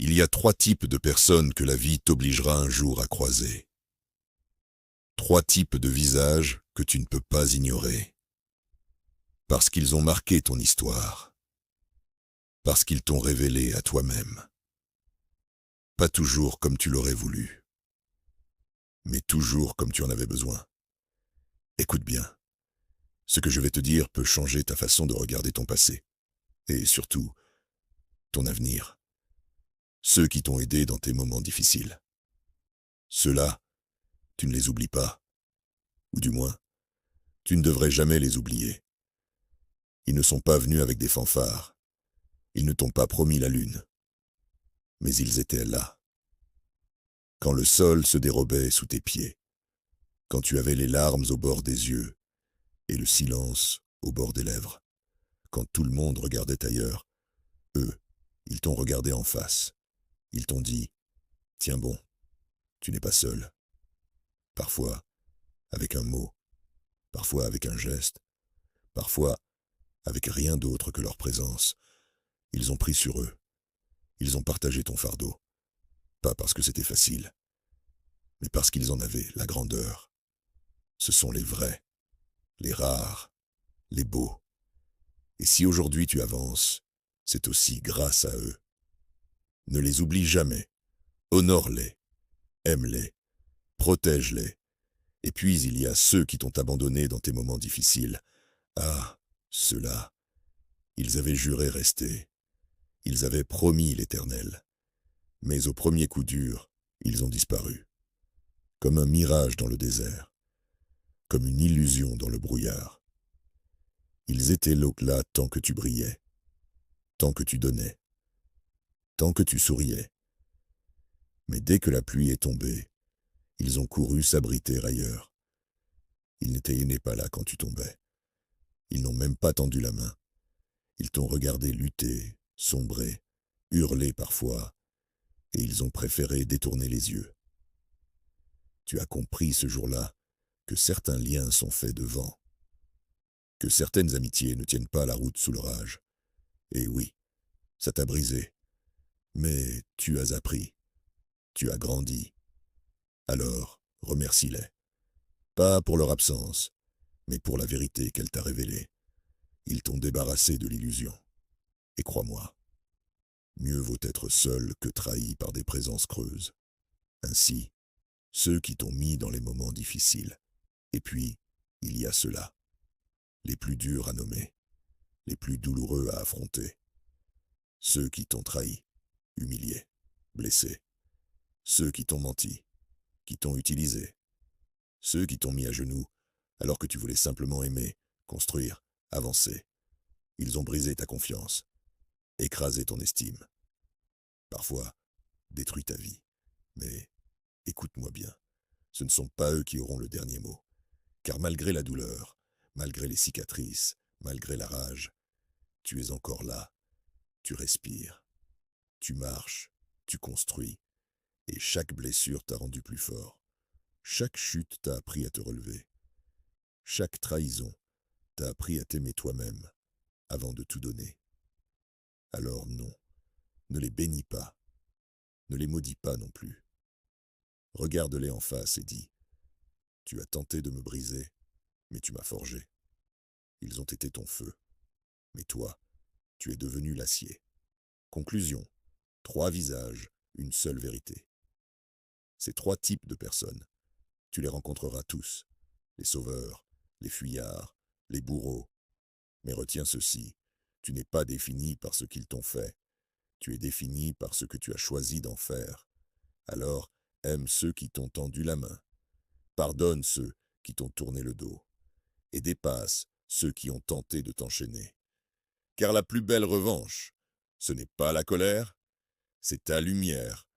Il y a 3 types de personnes que la vie t'obligera un jour à croiser. 3 types de visages que tu ne peux pas ignorer. Parce qu'ils ont marqué ton histoire. Parce qu'ils t'ont révélé à toi-même. Pas toujours comme tu l'aurais voulu, mais toujours comme tu en avais besoin. Écoute bien, ce que je vais te dire peut changer ta façon de regarder ton passé, et surtout, ton avenir. Ceux qui t'ont aidé dans tes moments difficiles. Ceux-là, tu ne les oublies pas, ou du moins, tu ne devrais jamais les oublier. Ils ne sont pas venus avec des fanfares, ils ne t'ont pas promis la lune, mais ils étaient là. Quand le sol se dérobait sous tes pieds, quand tu avais les larmes au bord des yeux et le silence au bord des lèvres, quand tout le monde regardait ailleurs, eux, ils t'ont regardé en face. Ils t'ont dit « Tiens bon, tu n'es pas seul ». Parfois avec un mot, parfois avec un geste, parfois avec rien d'autre que leur présence. Ils ont pris sur eux. Ils ont partagé ton fardeau. Pas parce que c'était facile, mais parce qu'ils en avaient la grandeur. Ce sont les vrais, les rares, les beaux. Et si aujourd'hui tu avances, c'est aussi grâce à eux. Ne les oublie jamais. Honore-les, aime-les, protège-les. Et puis il y a ceux qui t'ont abandonné dans tes moments difficiles. Ah, ceux-là, ils avaient juré rester. Ils avaient promis l'éternel. Mais au premier coup dur, ils ont disparu. Comme un mirage dans le désert. Comme une illusion dans le brouillard. Ils étaient là tant que tu brillais. Tant que tu donnais. Tant que tu souriais. Mais dès que la pluie est tombée, ils ont couru s'abriter ailleurs. Ils n'étaient pas là quand tu tombais. Ils n'ont même pas tendu la main. Ils t'ont regardé lutter, sombrer, hurler parfois, et ils ont préféré détourner les yeux. Tu as compris ce jour-là que certains liens sont faits de vent, que certaines amitiés ne tiennent pas la route sous l'orage. Et oui, ça t'a brisé, mais tu as appris, tu as grandi. Alors, remercie-les. Pas pour leur absence, mais pour la vérité qu'elle t'a révélée. Ils t'ont débarrassé de l'illusion. Et crois-moi, mieux vaut être seul que trahi par des présences creuses. Ainsi, ceux qui t'ont mis dans les moments difficiles. Et puis, il y a ceux-là, les plus durs à nommer, les plus douloureux à affronter. Ceux qui t'ont trahi, humilié, blessé. Ceux qui t'ont menti, qui t'ont utilisé. Ceux qui t'ont mis à genoux alors que tu voulais simplement aimer, construire, avancer. Ils ont brisé ta confiance, écrasé ton estime. Parfois, détruit ta vie. Mais écoute-moi bien, ce ne sont pas eux qui auront le dernier mot. Car malgré la douleur, malgré les cicatrices, malgré la rage, tu es encore là. Tu respires, tu marches, tu construis. Et chaque blessure t'a rendu plus fort. Chaque chute t'a appris à te relever. Chaque trahison t'a appris à t'aimer toi-même avant de tout donner. Alors non, ne les bénis pas, ne les maudis pas non plus. Regarde-les en face et dis, tu as tenté de me briser, mais tu m'as forgé. Ils ont été ton feu, mais toi, tu es devenu l'acier. Conclusion, 3 visages, une seule vérité. Ces 3 types de personnes, tu les rencontreras tous, les sauveurs, les fuyards, les bourreaux. Mais retiens ceci, tu n'es pas défini par ce qu'ils t'ont fait, tu es défini par ce que tu as choisi d'en faire. Alors, aime ceux qui t'ont tendu la main, pardonne ceux qui t'ont tourné le dos, et dépasse ceux qui ont tenté de t'enchaîner. Car la plus belle revanche, ce n'est pas la colère, c'est ta lumière